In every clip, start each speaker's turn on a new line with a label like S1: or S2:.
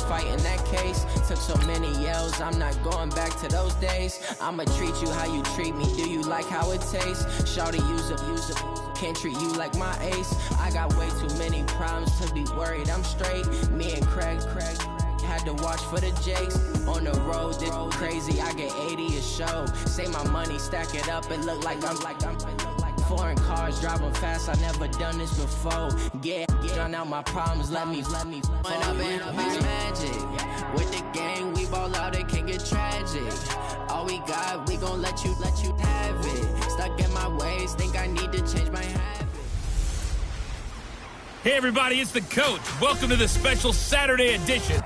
S1: fighting that case. Took so many yells, I'm not going back to those days. I'ma treat you how you treat me, do you like how it tastes? Shawty, use up, can't treat you like my ace. I got way too many problems to be worried, I'm straight. Me and Craig had to watch for the Jakes. On the road, this crazy, I get 80 a show. Say my money, stack it up, it look like I'm foreign cars, driving fast, I never done this before. Get drown out my problems, let me When up in beach magic. With the gang, we ball out, it can get tragic. All we got, we gon' let you have it. Stuck in my ways, think I need to change my habit.
S2: Hey everybody, it's the coach. Welcome to the special Saturday edition.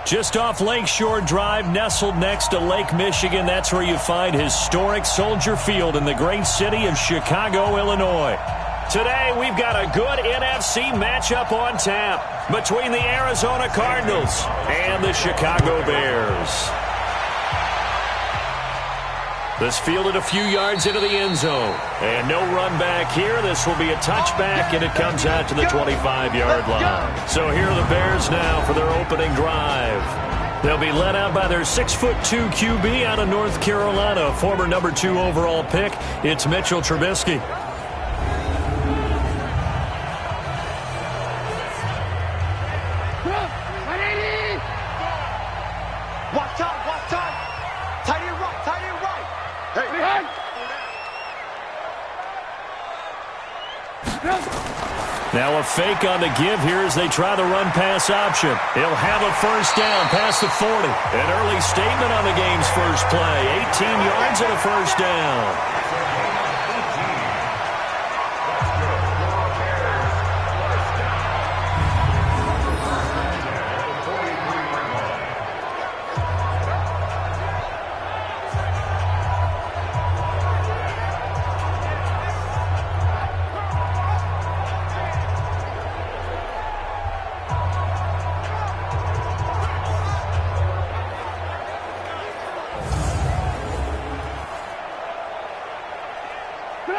S3: Just off Lakeshore Drive, nestled next to Lake Michigan, that's where you find historic Soldier Field in the great city of Chicago, Illinois. Today, we've got a good NFC matchup on tap between the Arizona Cardinals and the Chicago Bears. This fielded a few yards into the end zone. And no run back here. This will be a touchback, and it comes out to the 25-yard line. So here are the Bears now for their opening drive. They'll be led out by their 6'2" QB out of North Carolina, former number 2 overall pick. It's Mitchell Trubisky. Now a fake on the give here as they try the run-pass option. He'll have a first down past the 40. An early statement on the game's first play. 18 yards and a first down.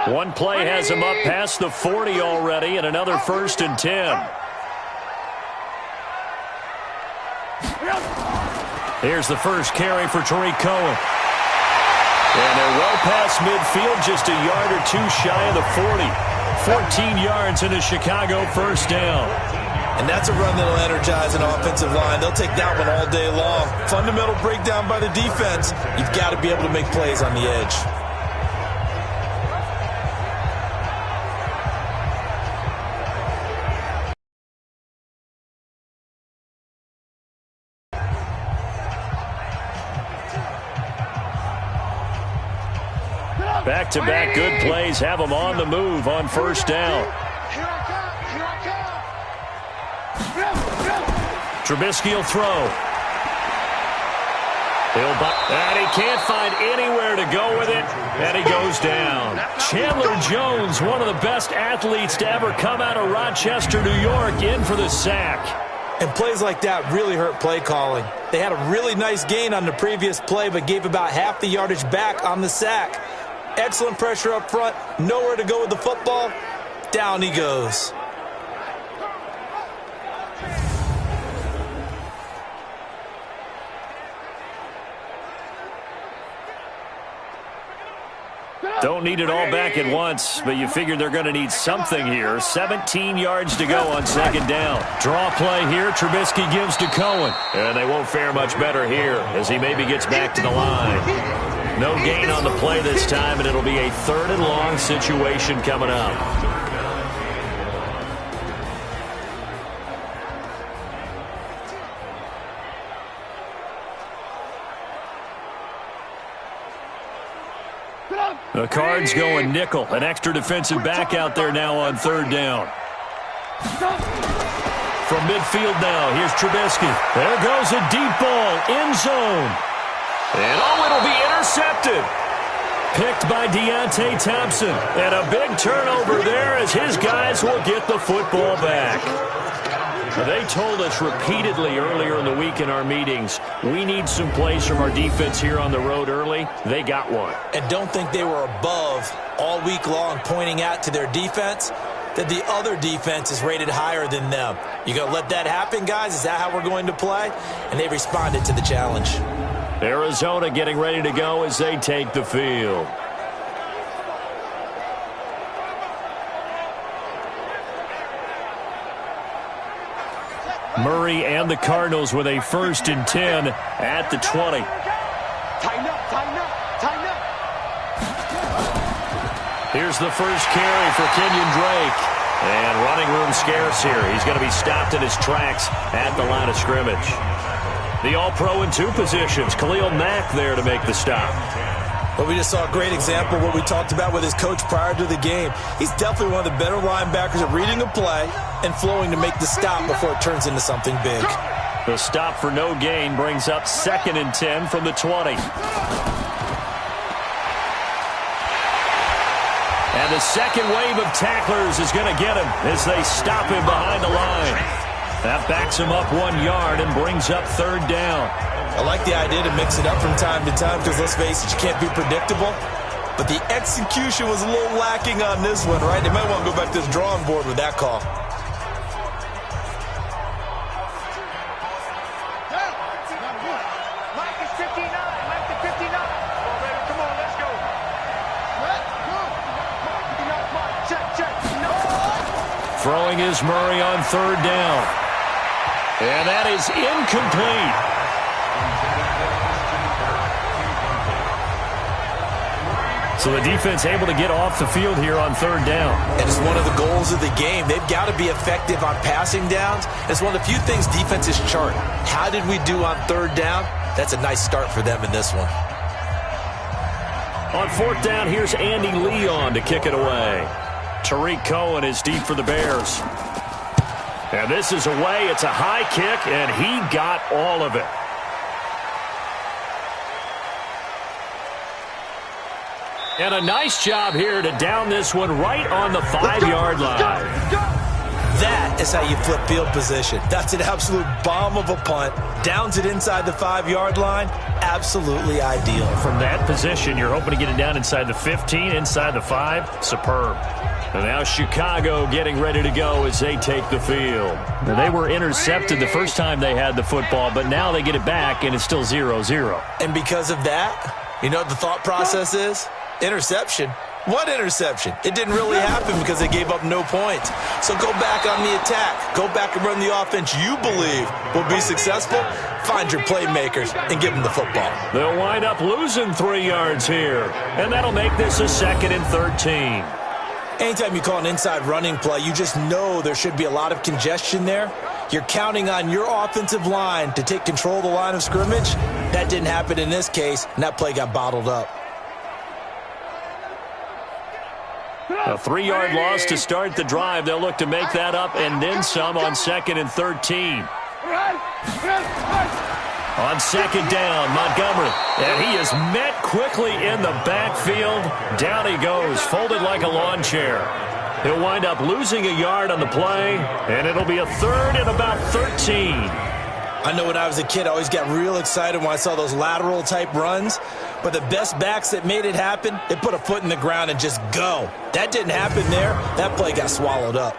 S3: One play has him up past the 40 already, and another 1st and 10. Here's the first carry for Tariq Cohen. And they're well past midfield, just a yard or two shy of the 40. 14 yards in a Chicago first down.
S4: And that's a run that'll energize an offensive line. They'll take that one all day long. Fundamental breakdown by the defense. You've got to be able to make plays on the edge.
S3: Back-to-back good plays have them on the move on first down. Trubisky will throw. And he can't find anywhere to go with it, and he goes down. Chandler Jones, one of the best athletes to ever come out of Rochester, New York, in for the sack.
S4: And plays like that really hurt play calling. They had a really nice gain on the previous play, but gave about half the yardage back on the sack. Excellent pressure up front, nowhere to go with the football. Down he goes.
S3: Don't need it all back at once, but you figure they're going to need something here. 17 yards to go on second down. Draw play here. Trubisky gives to Cohen. And they won't fare much better here as he maybe gets back to the line. No gain on the play this time, and it'll be a 3rd and long situation coming up. The Cards going nickel. An extra defensive back out there now on 3rd down. From midfield now, here's Trubisky. There goes a deep ball, end zone. And it'll be intercepted. Picked by Deontay Thompson. And a big turnover there as his guys will get the football back. They told us repeatedly earlier in the week in our meetings, we need some plays from our defense here on the road early. They got one.
S4: And don't think they were above all week long pointing out to their defense. that the other defense is rated higher than them. You going to let that happen, guys? Is that how we're going to play? And they responded to the challenge.
S3: Arizona getting ready to go as they take the field. Murray and the Cardinals with a 1st and 10 at the 20.
S5: Tighten up, tighten up, tighten up.
S3: Here's the first carry for Kenyon Drake. And running room scarce here. He's going to be stopped in his tracks at the line of scrimmage. The All-Pro in 2 positions. Khalil Mack there to make the stop.
S4: Well, we just saw a great example of what we talked about with his coach prior to the game. He's definitely one of the better linebackers at reading a play and flowing to make the stop before it turns into something big.
S3: The stop for no gain brings up 2nd and 10 from the 20. And the second wave of tacklers is going to get him as they stop him behind the line. That backs him up 1 yard and brings up 3rd down.
S4: I like the idea to mix it up from time to time because, let's face it, you can't be predictable. But the execution was a little lacking on this one, right? They might want to go back to the drawing board with that call.
S5: Mike is 59. Mike is 59. Come on, let's go. Check. No.
S3: Throwing is Murray on 3rd down. And that is incomplete. So the defense able to get off the field here on 3rd down.
S4: And it's one of the goals of the game. They've got to be effective on passing downs. It's one of the few things defenses chart. How did we do on 3rd down? That's a nice start for them in this one.
S3: On 4th down, here's Andy Leon to kick it away. Tariq Cohen is deep for the Bears. And this is away. It's a high kick, and he got all of it. And a nice job here to down this one right on the 5-yard line.
S4: That is how you flip field position. That's an absolute bomb of a punt. Downs it inside the 5-yard line. Absolutely ideal.
S3: From that position, you're hoping to get it down inside the 15, inside the 5. Superb. And now Chicago getting ready to go as they take the field. Now, they were intercepted the first time they had the football, but now they get it back, and it's still 0-0.
S4: And because of that, you know what the thought process is? Interception. What interception? It didn't really happen because they gave up no points. So go back on the attack. Go back and run the offense you believe will be successful. Find your playmakers and give them the football.
S3: They'll wind up losing 3 yards here, and that'll make this a 2nd and 13.
S4: Anytime you call an inside running play, you just know there should be a lot of congestion there. You're counting on your offensive line to take control of the line of scrimmage. That didn't happen in this case, and that play got bottled up.
S3: A 3-yard loss to start the drive. They'll look to make that up and then some on 2nd and 13. On 2nd down, Montgomery. And he is met quickly in the backfield. Down he goes, folded like a lawn chair. He'll wind up losing a yard on the play, and it'll be a 3rd and about 13.
S4: I know when I was a kid, I always got real excited when I saw those lateral-type runs. But the best backs that made it happen, they put a foot in the ground and just go. That didn't happen there. That play got swallowed up.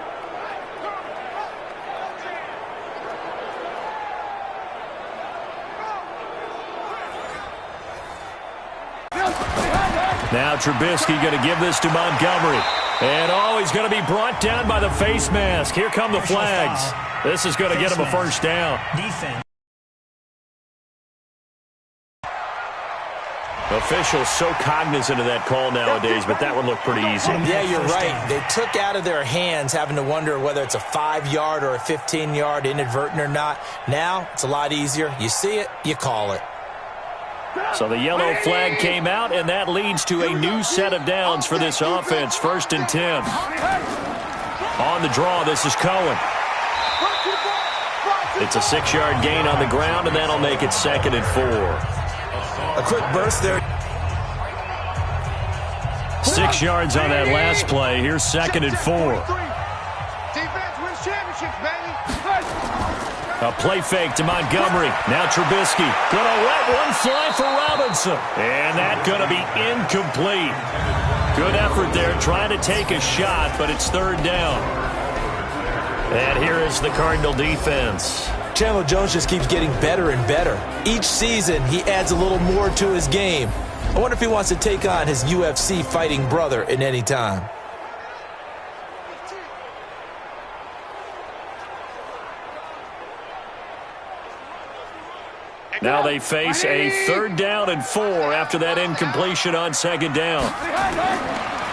S3: Now Trubisky going to give this to Montgomery. And, he's going to be brought down by the face mask. Here come the flags. This is going to get him a 1st down.
S6: Defense.
S3: Officials so cognizant of that call nowadays, but that one looked pretty easy.
S4: Yeah, you're right. They took out of their hands having to wonder whether it's a 5-yard or a 15-yard inadvertent or not. Now, it's a lot easier. You see it, you call it.
S3: So the yellow flag came out, and that leads to a new set of downs for this offense. 1st and 10. On the draw, this is Cohen. It's a 6-yard gain on the ground, and that'll make it 2nd and 4.
S4: A quick burst there.
S3: 6 yards on that last play. Here's 2nd and 4.
S5: Defense wins championships, baby.
S3: A play fake to Montgomery. Now Trubisky. Gonna let one fly for Robinson. And that's gonna be incomplete. Good effort there, trying to take a shot, but it's third down. And here is the Cardinal defense.
S4: Chandler Jones just keeps getting better and better. Each season, he adds a little more to his game. I wonder if he wants to take on his UFC fighting brother at any time.
S3: Now they face a 3rd down and 4 after that incompletion on 2nd down.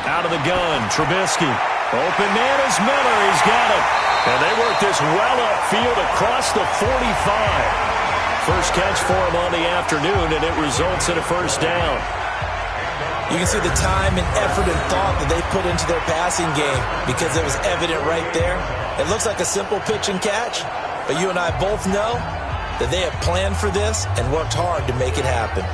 S3: Out of the gun, Trubisky. Open man is Miller. He's got it. And they work this well upfield across the 45. First catch for him on the afternoon, and it results in a 1st down.
S4: You can see the time and effort and thought that they put into their passing game because it was evident right there. It looks like a simple pitch and catch, but you and I both know that they have planned for this and worked hard to make it happen.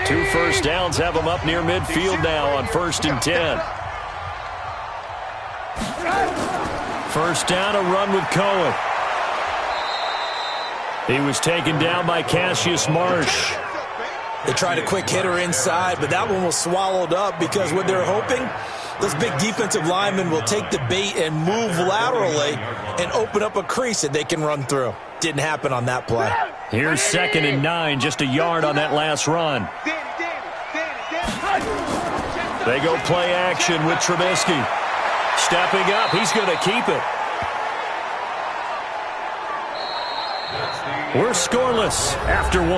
S3: Two first downs have them up near midfield now on 1st and 10. First down, a run with Cohen. He was taken down by Cassius Marsh.
S4: They tried a quick hitter inside, but that one was swallowed up because what they're hoping, those big defensive linemen will take the bait and move laterally and open up a crease that they can run through. Didn't happen on that play.
S3: Here's 2nd and 9, just a yard on that last run. They go play action with Trubisky. Stepping up, he's going to keep it. We're scoreless after 1.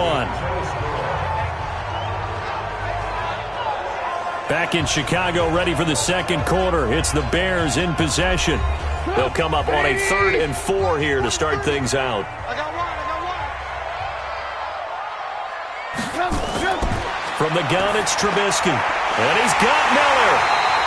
S3: Back in Chicago, ready for the 2nd quarter. It's the Bears in possession. They'll come up on a 3rd and 4 here to start things out. From the gun, it's Trubisky. And he's got Miller.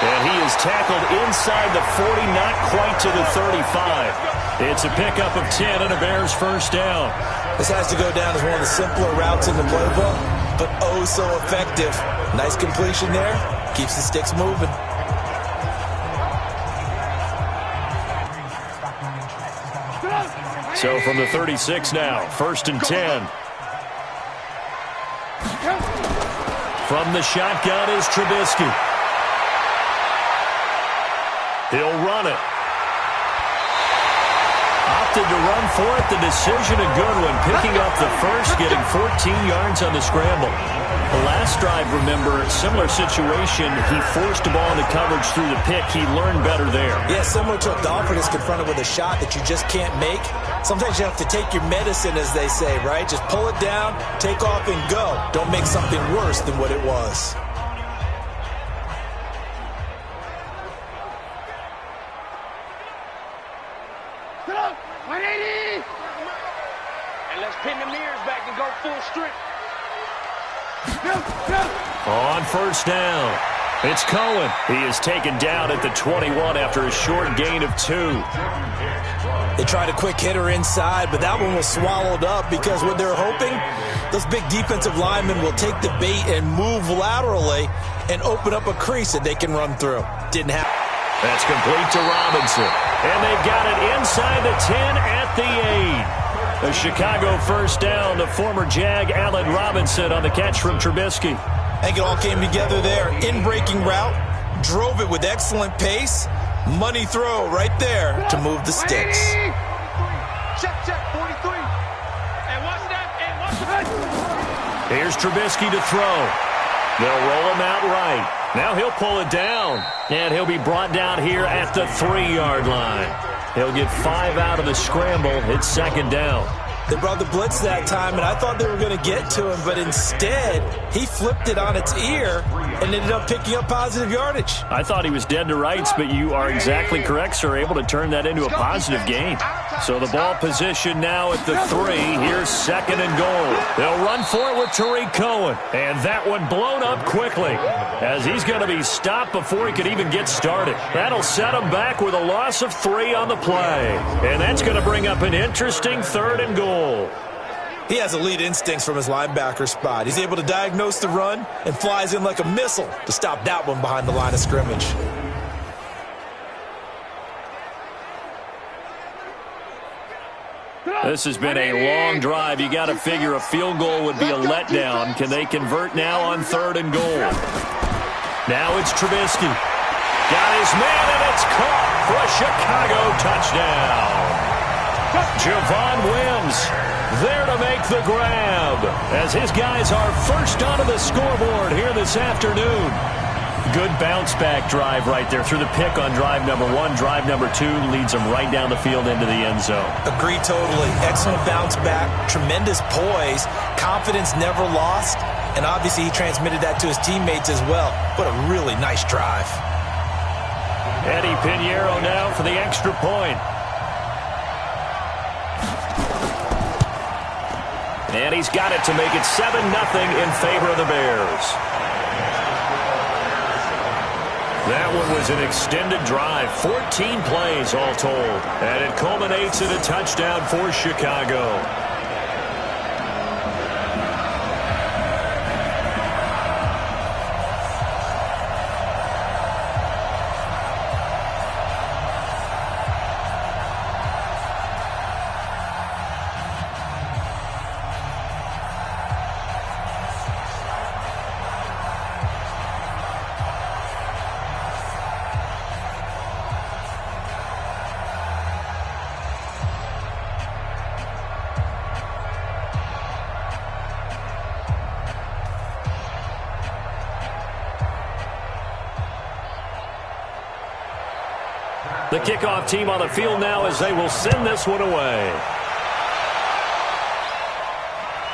S3: And he is tackled inside the 40, not quite to the 35. It's a pickup of 10 and a Bears 1st down.
S4: This has to go down as one of the simpler routes in the playbook, but oh so effective. Nice completion there. Keeps the sticks moving.
S3: So from the 36 now, 1st and 10. From the shotgun is Trubisky. He'll run it. Opted to run for it. The decision a good one. Picking up the first, getting 14 yards on the scramble. The last drive, remember, similar situation. He forced the ball into coverage through the pick. He learned better there.
S4: Yeah, similar to a golfer that's confronted with a shot that you just can't make. Sometimes you have to take your medicine, as they say, right? Just pull it down, take off, and go. Don't make something worse than what it was.
S5: And let's pin the mirrors back and go full strength.
S3: On 1st down, it's Cohen. He is taken down at the 21 after a short gain of 2.
S4: They tried a quick hitter inside, but that one was swallowed up because what they're hoping, those big defensive linemen will take the bait and move laterally and open up a crease that they can run through. Didn't happen.
S3: That's complete to Robinson. And they've got it inside the 10 at the 8. A Chicago 1st down to former Jag Allen Robinson on the catch from Trubisky.
S4: I think it all came together there. In-breaking route, drove it with excellent pace. Money throw right there to move the sticks.
S5: Check, 43. And what's that? And what's that?
S3: Here's Trubisky to throw. They'll roll him out right. Now he'll pull it down. And he'll be brought down here at the 3-yard line. He'll get 5 out of the scramble. It's 2nd down.
S4: They brought the blitz that time, and I thought they were going to get to him, but instead, he flipped it on its ear and ended up picking up positive yardage.
S3: I thought he was dead to rights, but you are exactly correct, sir, able to turn that into a positive gain. So the ball position now at the 3. Here's 2nd and goal. They'll run for it with Tariq Cohen, and that one blown up quickly as he's going to be stopped before he could even get started. That'll set him back with a loss of 3 on the play, and that's going to bring up an interesting 3rd and goal.
S4: He has elite instincts from his linebacker spot. He's able to diagnose the run and flies in like a missile to stop that one behind the line of scrimmage.
S3: This has been a long drive. You got to figure a field goal would be a letdown. Can they convert now on 3rd and goal? Now it's Trubisky. Got his man, and it's caught for a Chicago touchdown. Javon Wims there to make the grab as his guys are first onto the scoreboard here this afternoon. Good bounce-back drive right there through the pick on drive number 1. Drive number 2 leads them right down the field into the end zone.
S4: Agree totally. Excellent bounce-back, tremendous poise, confidence never lost, and obviously he transmitted that to his teammates as well. What a really nice drive.
S3: Eddie Pinheiro now for the extra point. And he's got it to make it 7-0 in favor of the Bears. That one was an extended drive, 14 plays all told. And it culminates in a touchdown for Chicago. The kickoff team on the field now as they will send this one away.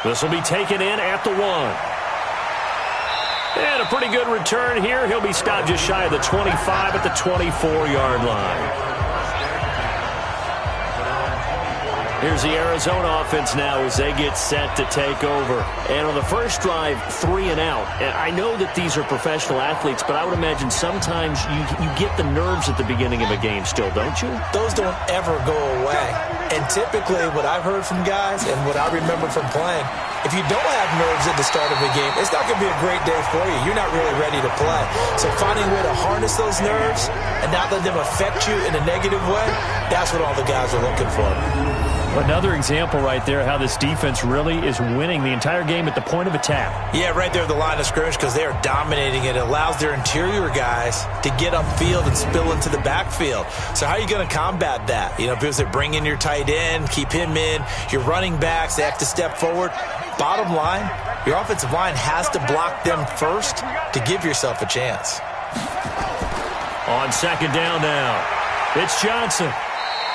S3: This will be taken in at the 1. And a pretty good return here. He'll be stopped just shy of the 25 at the 24-yard line. Here's the Arizona offense now as they get set to take over. And on the first drive, 3 and out. And I know that these are professional athletes, but I would imagine sometimes you get the nerves at the beginning of a game still, don't you?
S4: Those don't ever go away. And typically what I've heard from guys and what I remember from playing, if you don't have nerves at the start of a game, it's not going to be a great day for you. You're not really ready to play. So finding a way to harness those nerves and not let them affect you in a negative way, that's what all the guys are looking for.
S3: Another example right there how this defense really is winning the entire game at the point of attack.
S4: Yeah, right there at the line of scrimmage because they are dominating it. It allows their interior guys to get upfield and spill into the backfield. So how are you going to combat that? You know, because they bring in your tight end, keep him in, your running backs, they have to step forward. Bottom line, your offensive line has to block them first to give yourself a chance.
S3: On second down now, it's Johnson.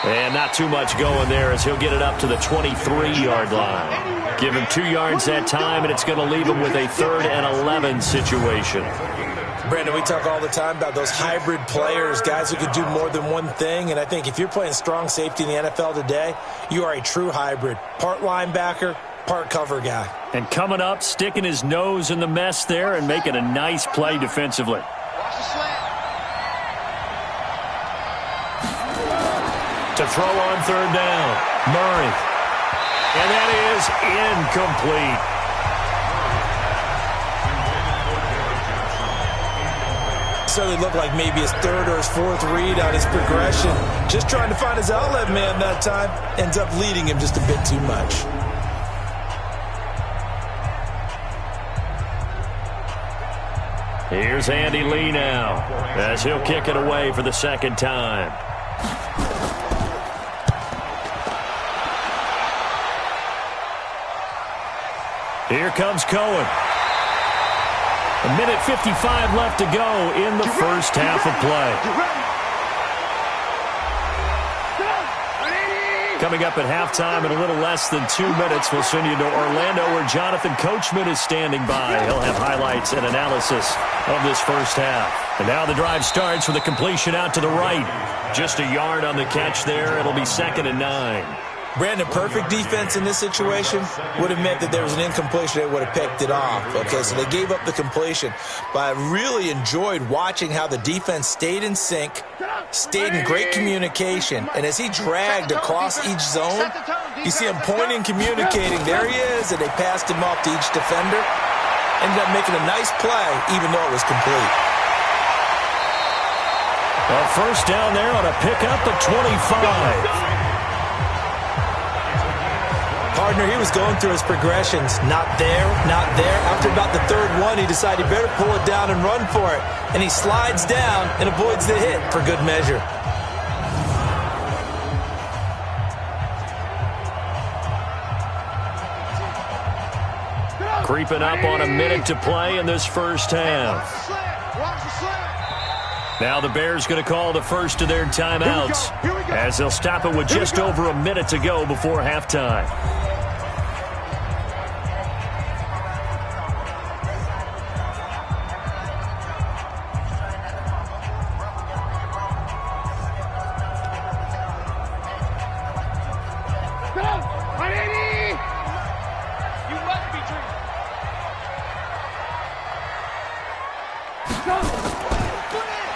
S3: And not too much going there as he'll get it up to the 23-yard line. Give him 2 yards that time, and it's going to leave him with a 3rd and 11 situation.
S4: Brandon, we talk all the time about those hybrid players, guys who can do more than one thing. And I think if you're playing strong safety in the NFL today, you are a true hybrid. Part linebacker, part cover guy.
S3: And coming up, sticking his nose in the mess there and making a nice play defensively. To throw on 3rd down, Murray. And that is incomplete.
S4: Certainly looked like maybe his 3rd or his 4th read on his progression. Just trying to find his outlet man that time. Ends up leading him just a bit too much.
S3: Here's Andy Lee now as he'll kick it away for the 2nd time. Here comes Cohen. 1:55 left to go in the first half of play. Coming up at halftime in a little less than 2 minutes, we'll send you to Orlando where Jonathan Coachman is standing by. He'll have highlights and analysis of this first half. And now the drive starts with a completion out to the right. Just a yard on the catch there. It'll be 2nd and 9.
S4: Brandon, perfect defense in this situation would have meant that there was an incompletion. They would have picked it off. Okay, so they gave up the completion. But I really enjoyed watching how the defense stayed in sync, stayed in great communication. And as he dragged across each zone, you see him pointing, communicating. There he is, and they passed him off to each defender. Ended up making a nice play, even though it was complete.
S3: A first down there on a pickup at 25.
S4: Partner, he was going through his progressions. Not there, not there. After about the third one, he decided he better pull it down and run for it. And he slides down and avoids the hit for good measure.
S3: Creeping up on a minute to play in this first half. Now the Bears going to call the first of their timeouts as they'll stop it with just over a minute to go before halftime.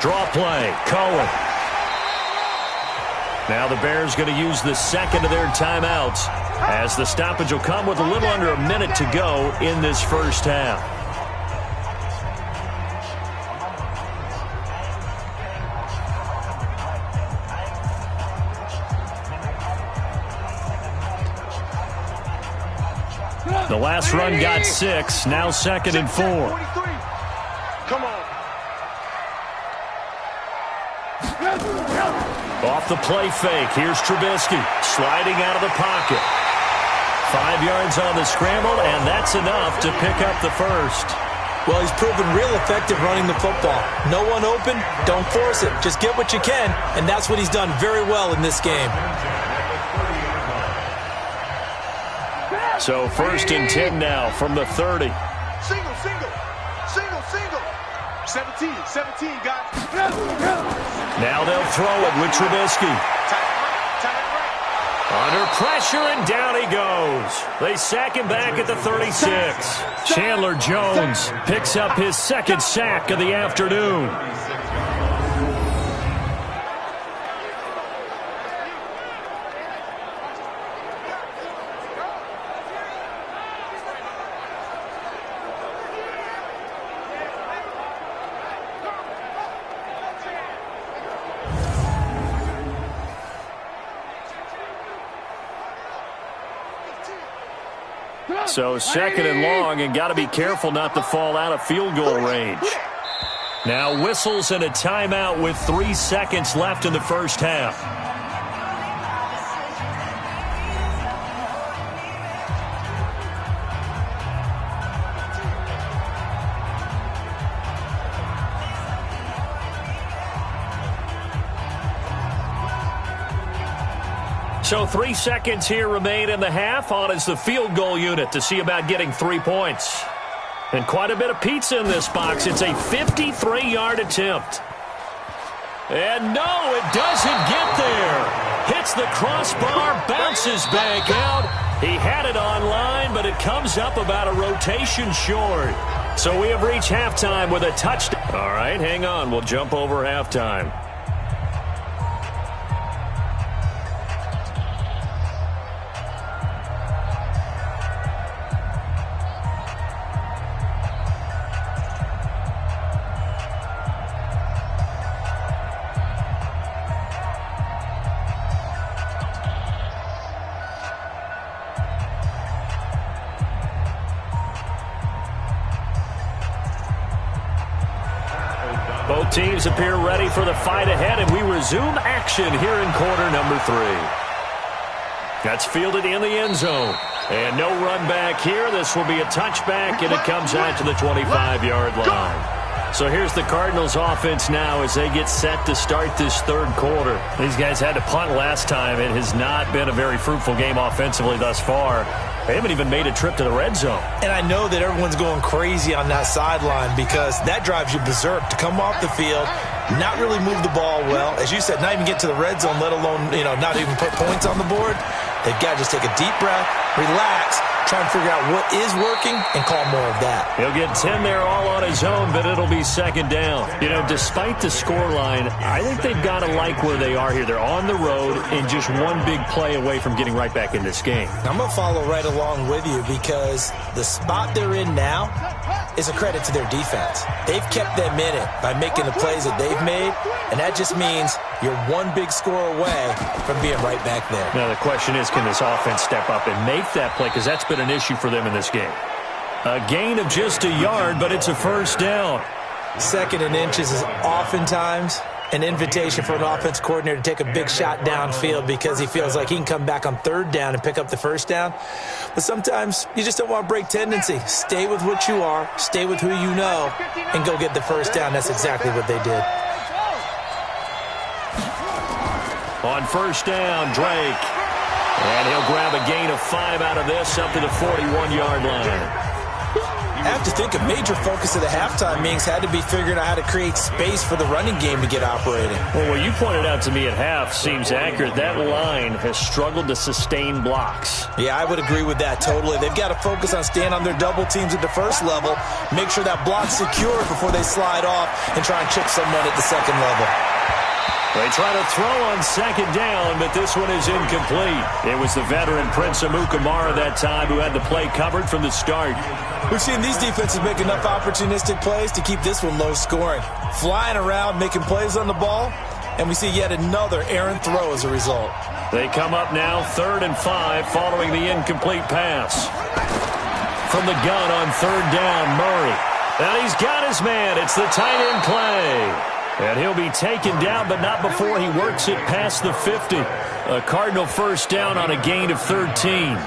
S3: Draw play, Cohen. Now the Bears going to use the second of their timeouts as the stoppage will come with a little under a minute to go in this first half. The last run got 6, now 2nd and 4.
S5: Come on.
S3: Off the play fake, here's Trubisky sliding out of the pocket. 5 yards on the scramble, and that's enough to pick up the first.
S4: Well, he's proven real effective running the football. No one open, don't force it. Just get what you can, and that's what he's done very well in this game.
S3: So 1st and 10 now from the 30.
S5: Single, single, single, single. 17, guys.
S3: Now they'll throw it with Trubisky. Under pressure, and down he goes. They sack him back at the 36. Chandler Jones picks up his 2nd sack of the afternoon. So 2nd and long, and got to be careful not to fall out of field goal range. Now whistles and a timeout with 3 seconds left in the first half. So 3 seconds here remain in the half. On is the field goal unit to see about getting 3 points. And quite a bit of pizza in this box. It's a 53-yard attempt. And no, it doesn't get there. Hits the crossbar, bounces back out. He had it online, but it comes up about a rotation short. So we have reached halftime with a touchdown. All right, hang on. We'll jump over halftime. Both teams appear ready for the fight ahead, and we resume action here in quarter number 3. That's fielded in the end zone. And no run back here. This will be a touchback, and it comes out to the 25-yard line. So here's the Cardinals offense now as they get set to start this third quarter. These guys had to punt last time. It has not been a very fruitful game offensively thus far. They haven't even made a trip to the red zone. And I know that everyone's going crazy on that sideline because that drives you berserk to come off the field, not really move the ball well. As you said, not even get to the red zone, let alone, not even put points on the board. They've got to just take a deep breath, relax, try and figure out what is working and call more of that. He'll get 10 there all on his own, but it'll be second down. Despite the scoreline, I think they've got to like where they are here. They're on the road and just one big play away from getting right back in this game. I'm going to follow right along with you because the spot they're in now,
S4: is a credit to their defense. They've kept them in it by making the plays that they've made, and that just means you're one big score away from being right back there.
S3: Now the question is, can this offense step up and make that play? Because that's been an issue for them in this game. A gain of just a yard, but it's a first down.
S4: 2nd and inches is oftentimes an invitation for an offense coordinator to take a big shot downfield because he feels like he can come back on 3rd down and pick up the first down. But sometimes you just don't want to break tendency. Stay with what you are, stay with who you know, and go get the first down. That's exactly what they did.
S3: On first down, Drake. And he'll grab a gain of 5 out of this up to the 41-yard line.
S4: I have to think a major focus of the halftime meetings had to be figuring out how to create space for the running game to get operating.
S3: Well, what you pointed out to me at half seems accurate. That line has struggled to sustain blocks.
S4: Yeah, I would agree with that totally. They've got to focus on staying on their double teams at the first level, make sure that block's secure before they slide off and try and chip someone at the second level.
S3: They try to throw on 2nd down, but this one is incomplete. It was the veteran Prince Amukamara that time who had the play covered from the start.
S4: We've seen these defenses make enough opportunistic plays to keep this one low scoring. Flying around, making plays on the ball, and we see yet another errant throw as a result.
S3: They come up now 3rd and 5 following the incomplete pass. From the gun on 3rd down, Murray. And he's got his man. It's the tight end Clay. And he'll be taken down, but not before he works it past the 50. A Cardinal first down on a gain of 13.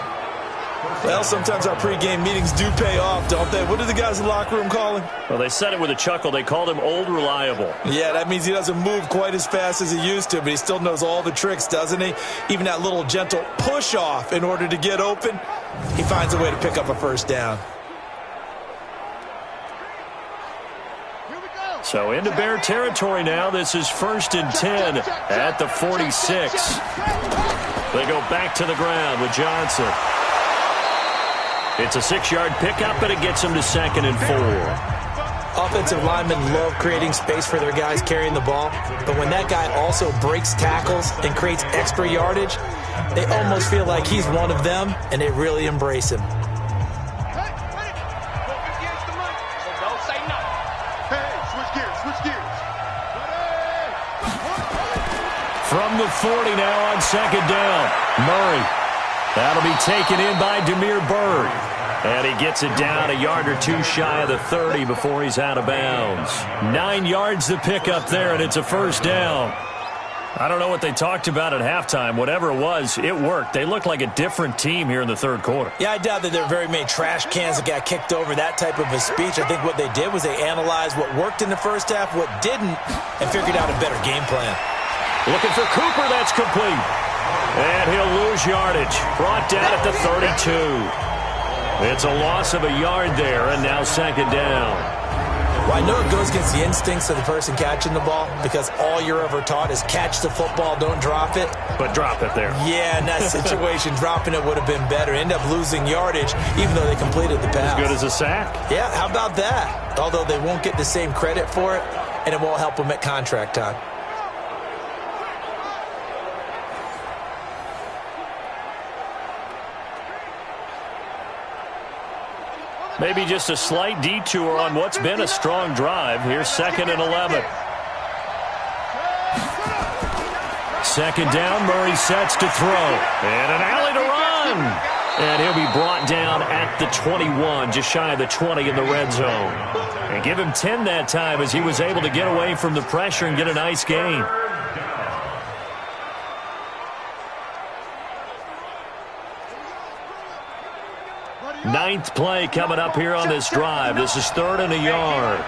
S4: Well, sometimes our pregame meetings do pay off, don't they? What do the guys in the locker room call him?
S3: Well, they said it with a chuckle. They called him Old Reliable.
S4: Yeah, that means he doesn't move quite as fast as he used to, but he still knows all the tricks, doesn't he? Even that little gentle push-off in order to get open, he finds a way to pick up a first down.
S3: So into Bear territory now. This is 1st and 10 at the 46. They go back to the ground with Johnson. It's a 6-yard pickup, and it gets them to 2nd and 4.
S4: Offensive linemen love creating space for their guys carrying the ball, but when that guy also breaks tackles and creates extra yardage, they almost feel like he's one of them, and they really embrace him.
S3: From the 40 now on 2nd down. Murray. That'll be taken in by Demir Bird. And he gets it down a yard or two shy of the 30 before he's out of bounds. 9 yards to pick up there, and it's a first down. I don't know what they talked about at halftime. Whatever it was, it worked. They looked like a different team here in the 3rd quarter.
S4: Yeah, I doubt that there are very many trash cans that got kicked over, that type of a speech. I think what they did was they analyzed what worked in the first half, what didn't, and figured out a better game plan.
S3: Looking for Cooper, that's complete. And he'll lose yardage. Brought down at the 32. It's a loss of a yard there, and now 2nd down.
S4: Well, I know it goes against the instincts of the person catching the ball because all you're ever taught is catch the football, don't drop it.
S3: But drop it there.
S4: Yeah, in that situation, dropping it would have been better. End up losing yardage, even though they completed the pass.
S3: As good as a sack.
S4: Yeah, how about that? Although they won't get the same credit for it, and it won't help them at contract time.
S3: Maybe just a slight detour on what's been a strong drive. Here's 2nd and 11. 2nd down, Murray sets to throw. And an alley to run. And he'll be brought down at the 21, just shy of the 20 in the red zone. And give him 10 that time as he was able to get away from the pressure and get a nice gain. Ninth play coming up here on this drive. This is 3rd and a yard.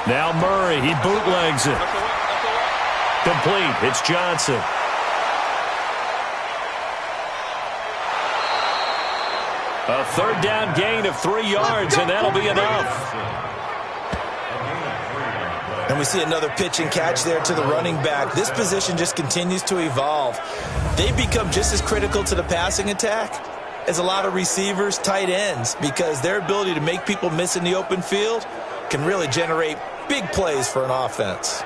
S3: Now Murray, he bootlegs it. Complete. It's Johnson. A 3rd down gain of 3 yards, and that'll be enough.
S4: And we see another pitch and catch there to the running back. This position just continues to evolve. They become just as critical to the passing attack as a lot of receivers, tight ends, because their ability to make people miss in the open field can really generate big plays for an offense.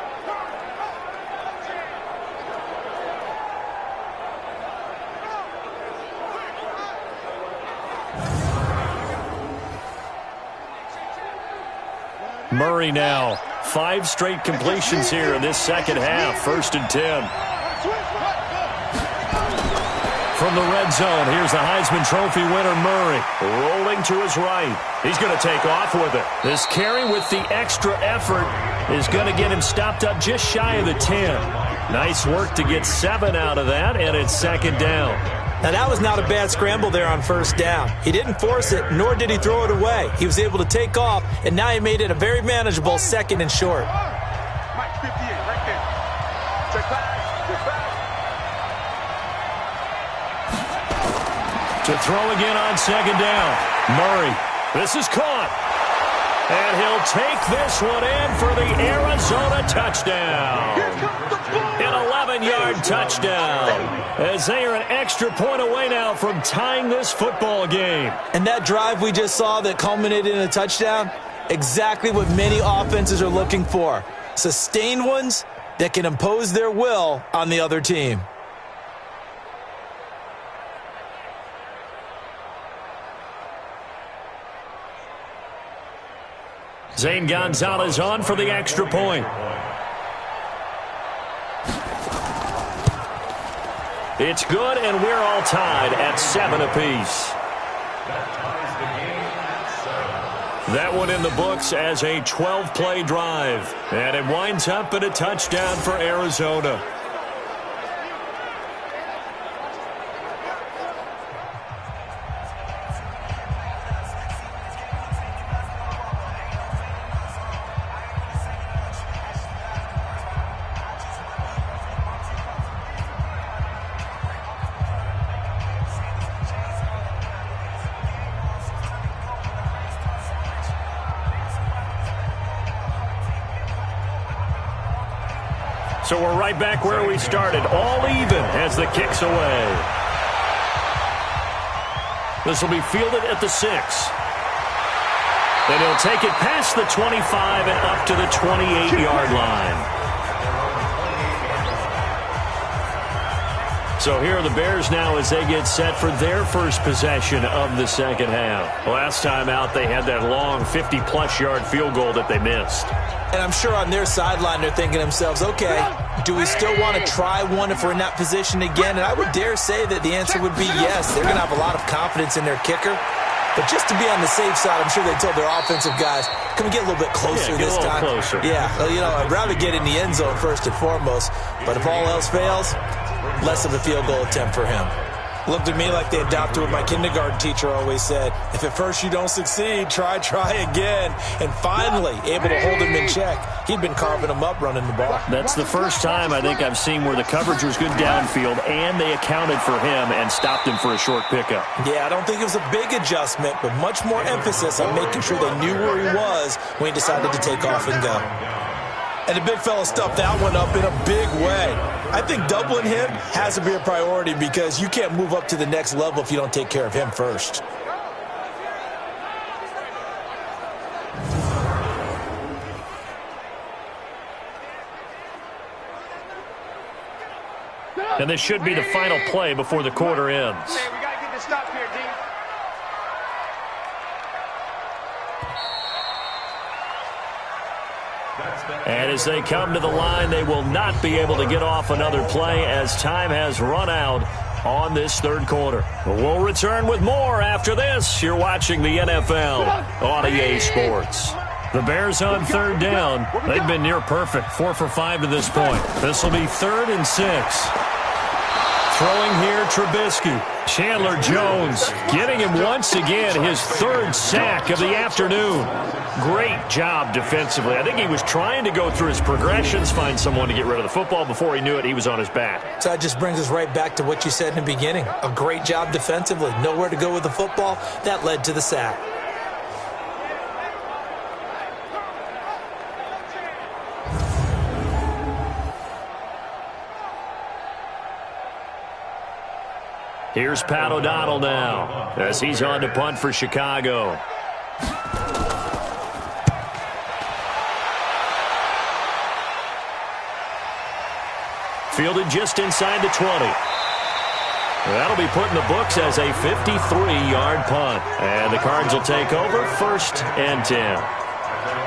S3: Murray now. 5 straight completions here in this second half. 1st and 10. From the red zone, here's the Heisman Trophy winner, Murray. Rolling to his right. He's going to take off with it. This carry with the extra effort is going to get him stopped up just shy of the 10. Nice work to get 7 out of that, and it's 2nd down.
S4: Now, that was not a bad scramble there on 1st down. He didn't force it, nor did he throw it away. He was able to take off, and now he made it a very manageable 2nd and short.
S5: Mike 58, right there. Check back. Check back.
S3: To throw again on 2nd down. Murray. This is caught. And he'll take this one in for the Arizona touchdown. An 11-yard touchdown. As they are an extra point away now from tying this football game.
S4: And that drive we just saw that culminated in a touchdown, exactly what many offenses are looking for. Sustained ones that can impose their will on the other team.
S3: Zane Gonzalez on for the extra point. It's good, and we're all tied at 7 apiece. That one in the books as a 12-play drive. And it winds up in a touchdown for Arizona. So we're right back where we started, all even as the kick's away. This will be fielded at the 6. Then he'll take it past the 25 and up to the 28-yard line. So here are the Bears now as they get set for their first possession of the second half. Last time out, they had that long 50-plus yard field goal that they missed.
S4: And I'm sure on their sideline they're thinking to themselves, okay, do we still want to try one if we're in that position again? And I would dare say that the answer would be yes. They're going to have a lot of confidence in their kicker. But just to be on the safe side, I'm sure they told their offensive guys, can we get a little bit closer this time?
S3: Closer.
S4: Yeah, well, I'd rather get in the end zone first and foremost. But if all else fails, less of a field goal attempt for him. Looked at me like they adopted what my kindergarten teacher always said. If at first you don't succeed, try again. And finally, able to hold him in check. He'd been carving him up running the ball.
S3: That's the first time I think I've seen where the coverage was good downfield and they accounted for him and stopped him for a short pickup.
S4: Yeah, I don't think it was a big adjustment, but much more emphasis on making sure they knew where he was when he decided to take off and go. And the big fella stuffed that one up in a big way. I think doubling him has to be a priority because you can't move up to the next level if you don't take care of him first.
S3: And this should be the final play before the quarter ends.
S5: Hey, we got to get this stop here, D.
S3: And as they come to the line, they will not be able to get off another play as time has run out on this third quarter. We'll return with more after this. You're watching the NFL on EA Sports. The Bears on 3rd down. They've been near perfect, 4 for 5 to this point. This will be 3rd and 6. Throwing here, Trubisky. Chandler Jones getting him once again his 3rd sack of the afternoon. Great job defensively. I think he was trying to go through his progressions, find someone to get rid of the football. Before he knew it, he was on his back.
S4: So that just brings us right back to what you said in the beginning. A great job defensively. Nowhere to go with the football. That led to the sack.
S3: Here's Pat O'Donnell now as he's on to punt for Chicago. Fielded just inside the 20. That'll be put in the books as a 53-yard punt. And the Cards will take over 1st and 10.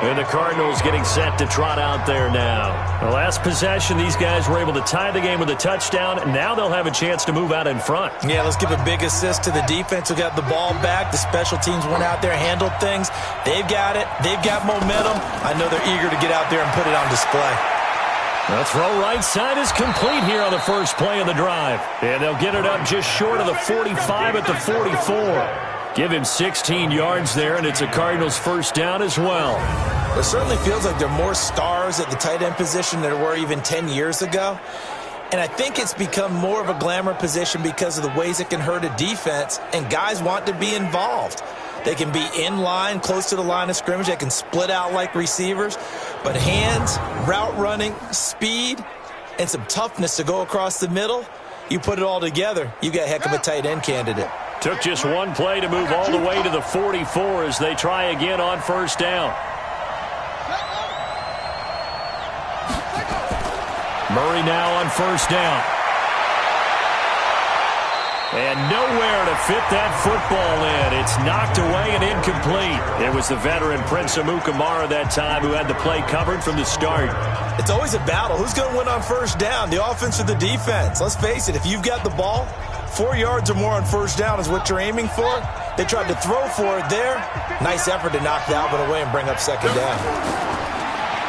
S3: And the Cardinals getting set to trot out there now. The last possession, these guys were able to tie the game with a touchdown. Now they'll have a chance to move out in front.
S4: Yeah, let's give a big assist to the defense who got the ball back. The special teams went out there, handled things. They've got it. They've got momentum. I know they're eager to get out there and put it on display.
S3: The throw right side is complete here on the first play of the drive. And they'll get it up just short of the 45 at the 44. Give him 16 yards there, and it's a Cardinals first down as well.
S4: It certainly feels like there are more stars at the tight end position than there were even 10 years ago. And I think it's become more of a glamour position because of the ways it can hurt a defense, and guys want to be involved. They can be in line, close to the line of scrimmage. They can split out like receivers. But hands, route running, speed, and some toughness to go across the middle, you put it all together, you got a heck of a tight end candidate.
S3: Took just one play to move all the way to the 44 as they try again on first down. Murray now on first down. And nowhere to fit that football in. It's knocked away and incomplete. It was the veteran Prince Amukamara that time who had the play covered from the start.
S4: It's always a battle. Who's going to win on first down, the offense or the defense? Let's face it, if you've got the ball, 4 yards or more on first down is what you're aiming for. They tried to throw for it there. Nice effort to knock the Alvin away and bring up second down.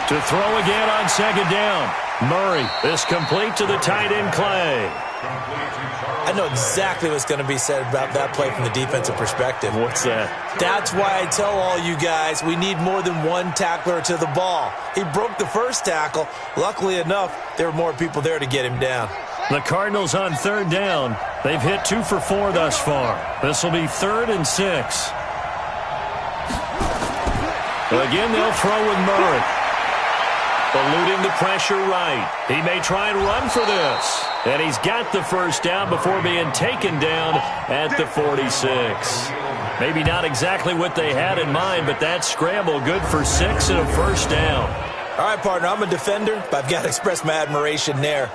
S3: To throw again on second down. Murray, this complete to the tight end Clay.
S4: I know exactly what's going to be said about that play from the defensive perspective.
S3: What's that?
S4: That's why I tell all you guys we need more than one tackler to the ball. He broke the first tackle. Luckily enough, there were more people there to get him down.
S3: The Cardinals on third down. They've hit 2 for 4 thus far. This will be 3rd and 6. Again, they'll throw with Murray. Eluding the pressure right. He may try and run for this. And he's got the first down before being taken down at the 46. Maybe not exactly what they had in mind, but that scramble good for 6 and a first down.
S4: All right, partner, I'm a defender, but I've got to express my admiration there.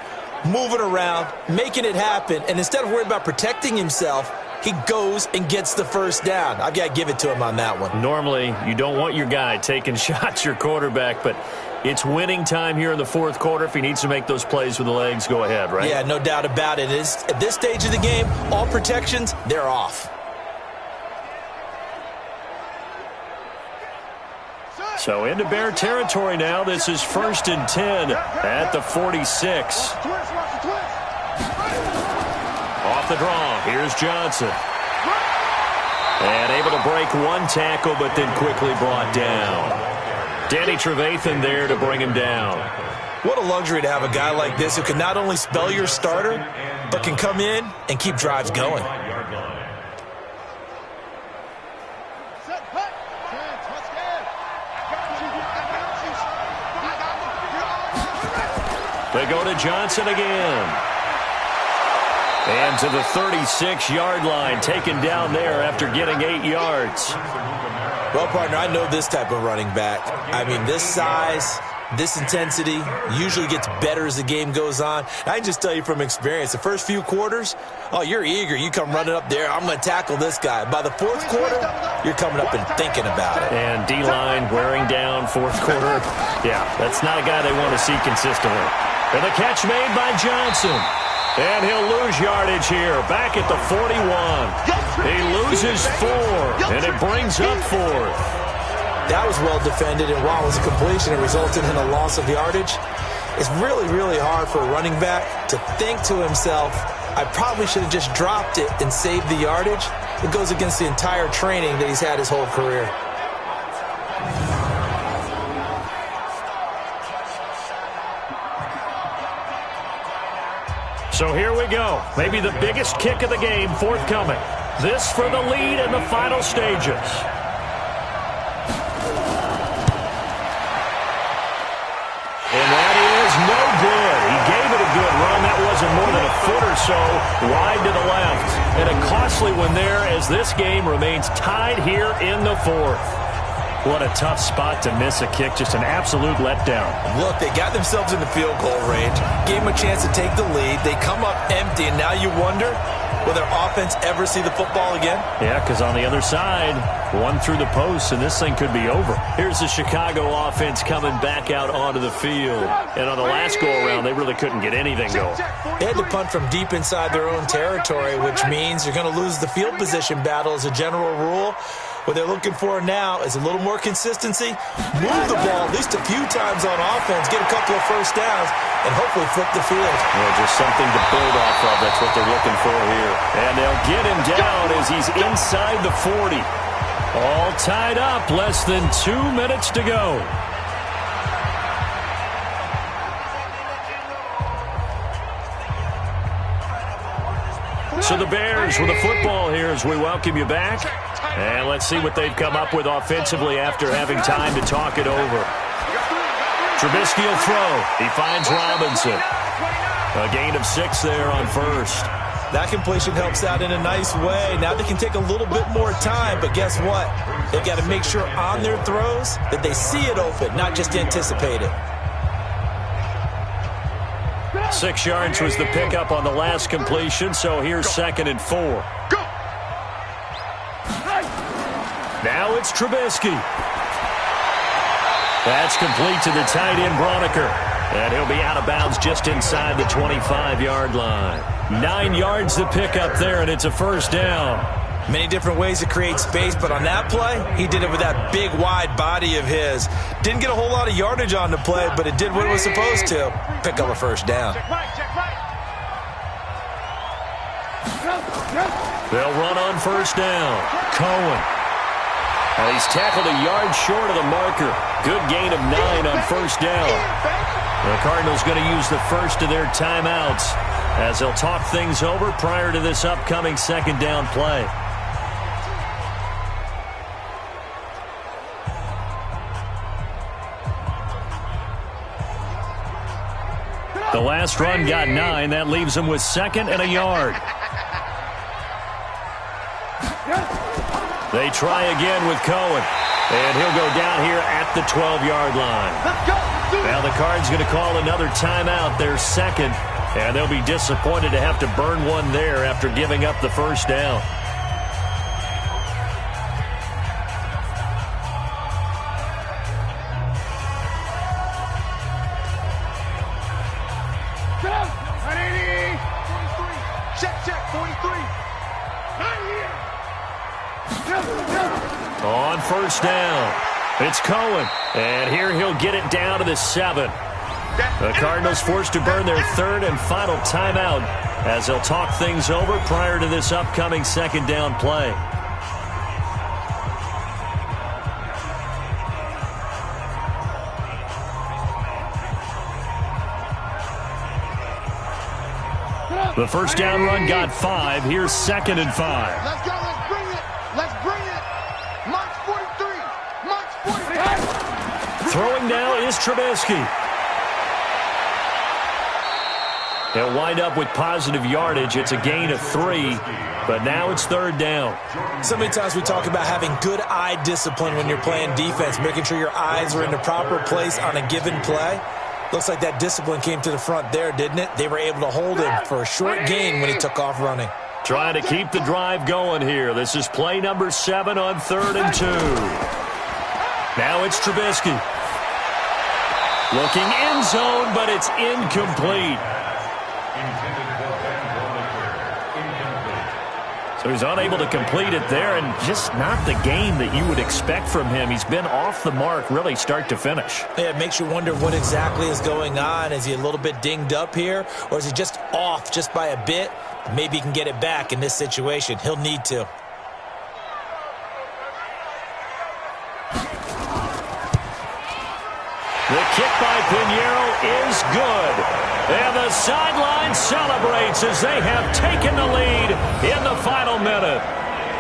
S4: Moving around, making it happen, and instead of worrying about protecting himself, he goes and gets the first down. I've got to give it to him on that one.
S3: Normally, you don't want your guy taking shots, your quarterback, but it's winning time here in the fourth quarter. If he needs to make those plays with the legs, go ahead, right?
S4: Yeah, no doubt about it. At this stage of the game, all protections, they're off.
S3: So into Bear territory now. This is 1st and 10 at the 46. Off the draw, here's Johnson. And able to break one tackle, but then quickly brought down. Danny Trevathan there to bring him down.
S4: What a luxury to have a guy like this who can not only spell your starter, but can come in and keep drives going.
S3: They go to Johnson again. And to the 36-yard line, taken down there after getting 8 yards.
S4: Well, partner, I know this type of running back. I mean, this size, this intensity usually gets better as the game goes on. I can just tell you from experience, the first few quarters, oh, you're eager. You come running up there, I'm going to tackle this guy. By the fourth quarter, you're coming up and thinking about it.
S3: And D-line wearing down fourth quarter. Yeah, that's not a guy they want to see consistently. And the catch made by Johnson. And he'll lose yardage here, back at the 41. He loses 4, and it brings up 4th.
S4: That was well defended, and while it was a completion, it resulted in a loss of yardage. It's really, really hard for a running back to think to himself, I probably should have just dropped it and saved the yardage. It goes against the entire training that he's had his whole career.
S3: So here we go. Maybe the biggest kick of the game forthcoming. This for the lead in the final stages. And that is no good. He gave it a good run. That wasn't more than a foot or so wide to the left. And a costly one there as this game remains tied here in the 4th. What a tough spot to miss a kick. Just an absolute letdown.
S4: Look, they got themselves in the field goal range, gave them a chance to take the lead. They come up empty, and now you wonder, Will their offense ever see the football again?
S3: Yeah, because on the other side, one through the post, and this thing could be over. Here's the Chicago offense coming back out onto the field. And on the last go-around, they really couldn't get anything going.
S4: They had to punt from deep inside their own territory, which means you're going to lose the field position battle as a general rule. What they're looking for now is a little more consistency, move the ball at least a few times on offense, get a couple of first downs, and hopefully flip the field.
S3: Well, just something to build off of. That's what they're looking for here. And they'll get him down as he's inside the 40. All tied up, less than 2 minutes to go. So the Bears with the football here as we welcome you back. And let's see what they've come up with offensively after having time to talk it over. Trubisky will throw. He finds Robinson. A gain of 6 there on first.
S4: That completion helps out in a nice way. Now they can take a little bit more time, but guess what? They've got to make sure on their throws that they see it open, not just anticipate it.
S3: 6 yards was the pickup on the last completion, so here's 2nd and 4. Now it's Trubisky. That's complete to the tight end, Broniker. And he'll be out of bounds just inside the 25-yard line. 9 yards the pickup there, and it's a first down.
S4: Many different ways to create space, but on that play, he did it with that big, wide body of his. Didn't get a whole lot of yardage on the play, but it did what it was supposed to. Pick up a first down.
S3: They'll run on first down. Cohen. Well, he's tackled a yard short of the marker. Good gain of 9 on first down. The Cardinals going to use the first of their timeouts as they'll talk things over prior to this upcoming second down play. The last run got 9. That leaves them with 2nd and a yard. They try again with Cohen. And he'll go down here at the 12-yard line. Now the Cards going to call another timeout, their 2nd. And they'll be disappointed to have to burn one there after giving up the first down. On first down, it's Cohen, and here he'll get it down to the 7. The Cardinals forced to burn their 3rd and final timeout as they'll talk things over prior to this upcoming second down play. The first down run got 5. Here's 2nd and 5.
S6: Let's go. Let's bring it. Let's bring it. March 43. March 43.
S3: Throwing now is Trubisky. They'll wind up with positive yardage. It's a gain of 3, but now it's 3rd down.
S4: So many times we talk about having good eye discipline when you're playing defense, making sure your eyes are in the proper place on a given play. Looks like that discipline came to the front there, didn't it? They were able to hold him for a short gain when he took off running.
S3: Trying to keep the drive going here. This is play number 7 on 3rd and 2. Now it's Trubisky. Looking end zone, but it's incomplete. So he's unable to complete it there, and just not the game that you would expect from him. He's been off the mark really start to finish.
S4: Yeah, it makes you wonder what exactly is going on. Is he a little bit dinged up here, or is he just off just by a bit? Maybe he can get it back in this situation. He'll need to.
S3: The kick by Pinheiro is good. And the sideline celebrates as they have taken the lead in the final minute.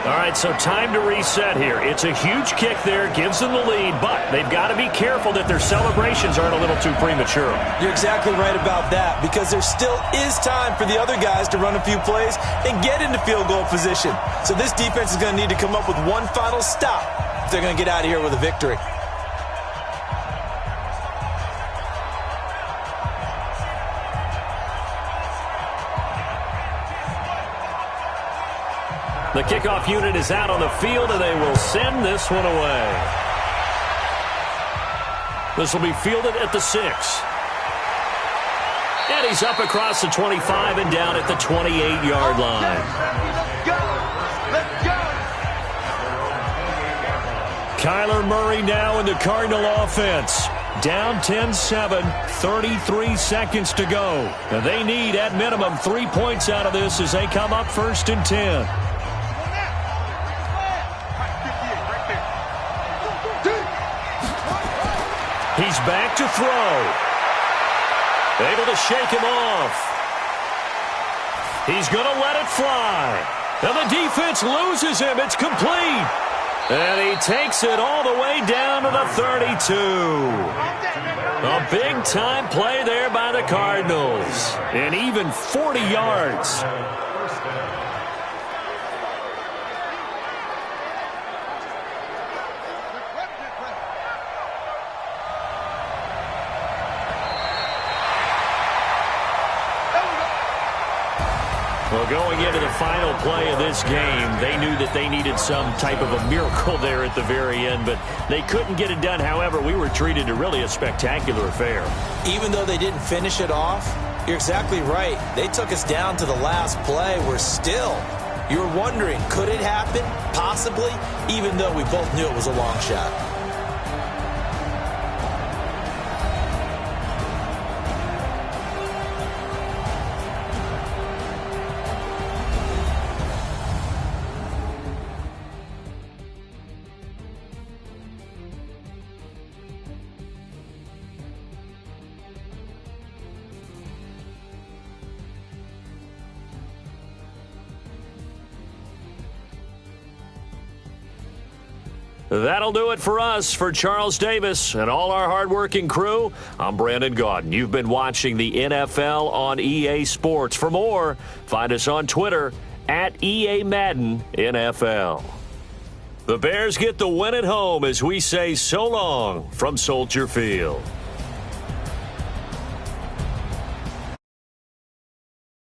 S3: All right, so time to reset here. It's a huge kick there, gives them the lead, but they've got to be careful that their celebrations aren't a little too premature.
S4: You're exactly right about that, because there still is time for the other guys to run a few plays and get into field goal position. So this defense is going to need to come up with one final stop if they're going to get out of here with a victory.
S3: The kickoff unit is out on the field, and they will send this one away. This will be fielded at the 6. And he's up across the 25 and down at the 28-yard line. Kyler Murray now in the Cardinal offense. Down 10-7, 33 seconds to go. And they need, at minimum, 3 points out of this as they come up 1st and 10. He's back to throw. Able to shake him off. He's going to let it fly. And the defense loses him. It's complete. And he takes it all the way down to the 32. A big-time play there by the Cardinals. And even 40 yards. Well, going into the final play of this game, they knew that they needed some type of a miracle there at the very end, but they couldn't get it done. However, we were treated to really a spectacular affair.
S4: Even though they didn't finish it off, you're exactly right. They took us down to the last play. We're still, you're wondering, could it happen? Possibly, even though we both knew it was a long shot.
S3: That'll do it for us. For Charles Davis and all our hardworking crew, I'm Brandon Gaudin. You've been watching the NFL on EA Sports. For more, find us on Twitter at EA Madden NFL. The Bears get the win at home as we say so long from Soldier Field.